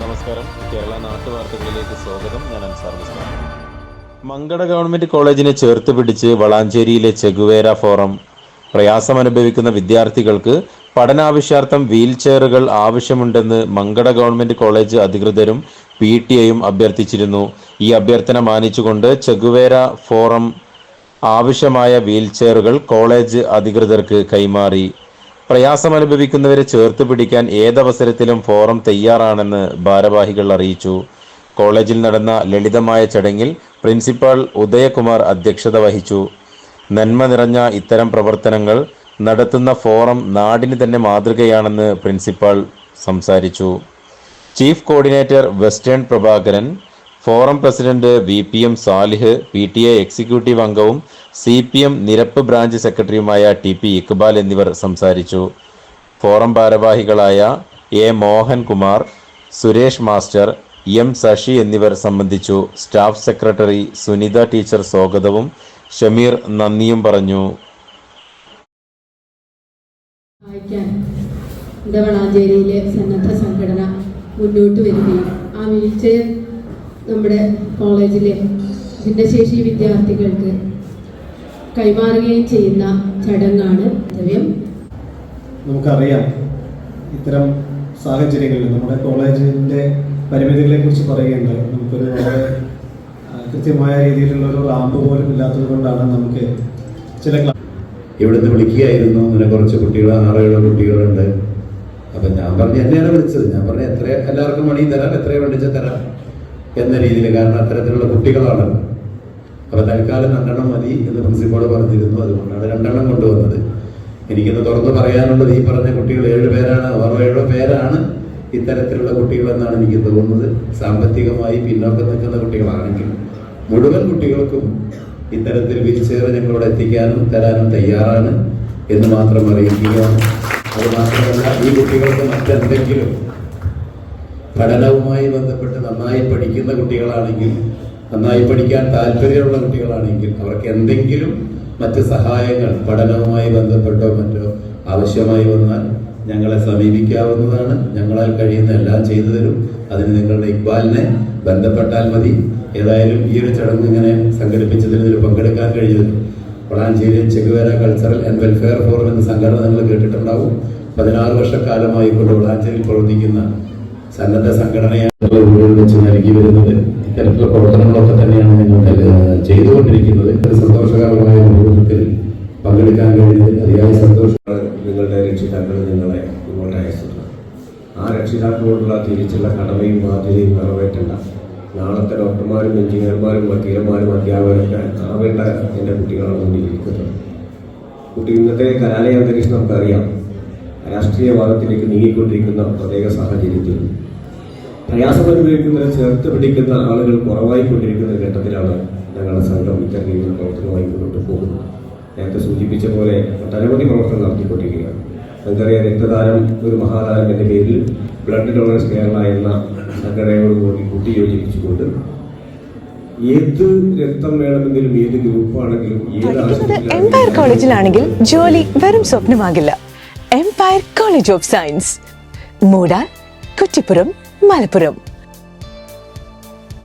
നമസ്കാരം. കേരള നാട്ടുവാർത്തകളിലേക്ക് സ്വാഗതം. ഞാൻ അൻസാർ മുസ്താഫ. മങ്കട ഗവൺമെന്റ് കോളേജിനെ ചേർത്ത് പിടിച്ച് വളാഞ്ചേരിയിലെ ചെഗുവേര ഫോറം. പ്രയാസമനുഭവിക്കുന്ന വിദ്യാർത്ഥികൾക്ക് പഠനാവശ്യാർത്ഥം വീൽ ചെയറുകൾ ആവശ്യമുണ്ടെന്ന് മങ്കട ഗവൺമെന്റ് കോളേജ് അധികൃതരും PTA-യും അഭ്യർത്ഥിച്ചിരുന്നു. ഈ അഭ്യർത്ഥന മാനിച്ചുകൊണ്ട് ചെഗുവേര ഫോറം ആവശ്യമായ വീൽ ചെയറുകൾ കോളേജ് അധികൃതർക്ക് കൈമാറി. പ്രയാസമനുഭവിക്കുന്നവരെ ചേർത്ത് പിടിക്കാൻ ഏതവസരത്തിലും ഫോറം തയ്യാറാണെന്ന് ഭാരവാഹികൾ അറിയിച്ചു. കോളേജിൽ നടന്ന ലളിതമായ ചടങ്ങിൽ പ്രിൻസിപ്പാൾ ഉദയകുമാർ അധ്യക്ഷത വഹിച്ചു. നന്മ നിറഞ്ഞ ഇത്തരം പ്രവർത്തനങ്ങൾ നടത്തുന്ന ഫോറം നാടിന് തന്നെ മാതൃകയാണെന്ന് പ്രിൻസിപ്പാൾ സംസാരിച്ചു. ചീഫ് കോർഡിനേറ്റർ വെസ്റ്റേൺ Prabhakaran, forum president VPM Salih, PTA executive അംഗവും CPM നിരപ്പ് ബ്രാഞ്ച് സെക്രട്ടറിയുമായ TP ഇക്ബാൽ എന്നിവർ സംസാരിച്ചു. ഫോറം ഭാരവാഹികളായ A Mohankumar, Suresh master, M Sasi എന്നിവർ സംബന്ധിച്ചു. സ്റ്റാഫ് സെക്രട്ടറി സുനിത ടീച്ചർ സ്വാഗതവും ഷമീർ നന്ദിയും പറഞ്ഞു. വളാഞ്ചേരിയിലെ സന്നദ്ധ സംഘടന മുന്നോട്ട് വരികയും ആ വീൽചെയർ നമ്മുടെ കോളേജിലെ ഭിന്നശേഷി വിദ്യാർത്ഥികൾക്ക് കൈമാറുകയും ചെയ്യുന്ന ചടങ്ങാണ്. നമുക്കറിയാം, ഇത്തരം സാഹചര്യങ്ങളിൽ നമ്മുടെ കോളേജിൻ്റെ പരിമിതികളെ കുറിച്ച് പറയുകയുണ്ടായി. നമുക്കൊരു വളരെ കൃത്യമായ രീതിയിലുള്ള ഒരു റാമ്പ് പോലും ഇല്ലാത്തത് കൊണ്ടാണ് നമുക്ക് ചില ഇവിടുന്ന് വിളിക്കുകയായിരുന്നു. അങ്ങനെ കുറച്ച് കുട്ടികൾ, 6-7 കുട്ടികളുണ്ട്. അപ്പം ഞാൻ പറഞ്ഞു, എന്നെയാണ് വിളിച്ചത്. ഞാൻ പറഞ്ഞു എല്ലാവർക്കും മണി തരാം, എത്രയും വേണ്ടിച്ചാൽ തരാം എന്ന രീതിയിൽ. കാരണം അത്തരത്തിലുള്ള കുട്ടികളാണ്. അപ്പം തൽക്കാലം 2 മതി എന്ന് പ്രിൻസിപ്പാൾ പറഞ്ഞിരുന്നു. അതുകൊണ്ടാണ് 2 കൊണ്ടുവന്നത്. എനിക്കിന്ന് തുറന്ന് പറയാനുള്ളത്, ഈ പറഞ്ഞ കുട്ടികൾ 7 പേരാണ്, 6-7 പേരാണ് ഇത്തരത്തിലുള്ള കുട്ടികളെന്നാണ് എനിക്ക് തോന്നുന്നത്. സാമ്പത്തികമായി പിന്നോക്കം നിൽക്കുന്ന കുട്ടികളാണെങ്കിൽ മുഴുവൻ കുട്ടികൾക്കും ഇത്തരത്തിൽ വീൽ ചെയർ ഞങ്ങളോട് എത്തിക്കാനും തരാനും തയ്യാറാണ് എന്ന് മാത്രം അറിയിക്കുകയാണ്. അതുമാത്രമല്ല, ഈ കുട്ടികൾക്ക് മറ്റെന്തെങ്കിലും പഠനവുമായി ബന്ധപ്പെട്ട് നന്നായി പഠിക്കുന്ന കുട്ടികളാണെങ്കിൽ, നന്നായി പഠിക്കാൻ താല്പര്യമുള്ള കുട്ടികളാണെങ്കിൽ അവർക്ക് എന്തെങ്കിലും മറ്റ് സഹായങ്ങൾ പഠനവുമായി ബന്ധപ്പെട്ടോ മറ്റോ ആവശ്യമായി വന്നാൽ ഞങ്ങളെ സമീപിക്കാവുന്നതാണ്. ഞങ്ങളാൽ കഴിയുന്ന എല്ലാം ചെയ്തു തരും. അതിന് നിങ്ങളുടെ ഇക്ബാലിനെ ബന്ധപ്പെട്ടാൽ മതി. ഏതായാലും ഈ ഒരു ചടങ്ങ് ഇങ്ങനെ സംഘടിപ്പിച്ചതിൽ ഇതിൽ പങ്കെടുക്കാൻ കഴിഞ്ഞത് Valanchery Che Guevara cultural and welfare forum എന്ന സംഘടന നിങ്ങൾ കേട്ടിട്ടുണ്ടാവും. 16 വർഷക്കാലമായി കൊണ്ട് വളാഞ്ചേരിയിൽ പ്രവർത്തിക്കുന്ന സന്നദ്ധ സംഘടനയാണ് വെച്ച് നൽകി വരുന്നത്. ഇത്തരത്തിലുള്ള പ്രവർത്തനങ്ങളൊക്കെ തന്നെയാണ് നിങ്ങൾ ചെയ്തുകൊണ്ടിരിക്കുന്നത്. സന്തോഷകരമായ മുഹൂർത്തത്തിൽ പങ്കെടുക്കാൻ കഴിഞ്ഞത് അതിയായ സന്തോഷം. നിങ്ങളുടെ രക്ഷിതാക്കൾ നിങ്ങളെ ഇങ്ങോട്ട് അയച്ചിട്ടുണ്ട്. ആ രക്ഷിതാക്കളോടുള്ള തിരിച്ചുള്ള കടമയും ബാധ്യതയും നിറവേറ്റേണ്ട നാളത്തെ ഡോക്ടർമാരും എഞ്ചിനീയർമാരും വക്കീലന്മാരും അധ്യാപകരൊക്കെ ആവേണ്ട എൻ്റെ കുട്ടികളാണ് മുന്നിലിരിക്കുന്നത്. കുട്ടി ഇന്നത്തെ കലാലയ അന്തരീക്ഷം നമുക്കറിയാം. രാഷ്ട്രീയവാദത്തിലേക്ക് നീങ്ങിക്കൊണ്ടിരിക്കുന്ന പ്രത്യേക സാഹചര്യത്തിൽ പ്രയാസമനുഭവിക്കുന്നവരെ ചേർത്ത് പിടിക്കുന്ന ആളുകൾ കുറവായിക്കൊണ്ടിരിക്കുന്ന ഘട്ടത്തിലാണ് ഞങ്ങളുടെ സംഘം ഇത്തരം രീതിയിൽ പ്രവർത്തനമായി മുന്നോട്ട് പോകുന്നത്. നേരത്തെ സൂചിപ്പിച്ച പോലെ ഒട്ടനവധി പ്രവർത്തനം നടത്തിക്കൊണ്ടിരിക്കുകയാണ്. നമുക്കറിയാം, രക്തദാനം ഒരു മഹാദാനം എന്ന പേരിൽ ബ്ലഡ് ഡൊണേഴ്സ് കേരള എന്ന സംഘടനയോടുകൂടി കൂട്ടിയോജിപ്പിച്ചുകൊണ്ട് ഏത് രക്തം വേണമെങ്കിലും, ഏത് ഗ്രൂപ്പാണെങ്കിലും, ഏത് ആവശ്യത്തിലും എംപയർ കോളേജിലാണെങ്കിൽ ജോലി വെറും സ്വപ്നമാകില്ല. Empire college of science, Moodal, Kuttippuram, Malappuram.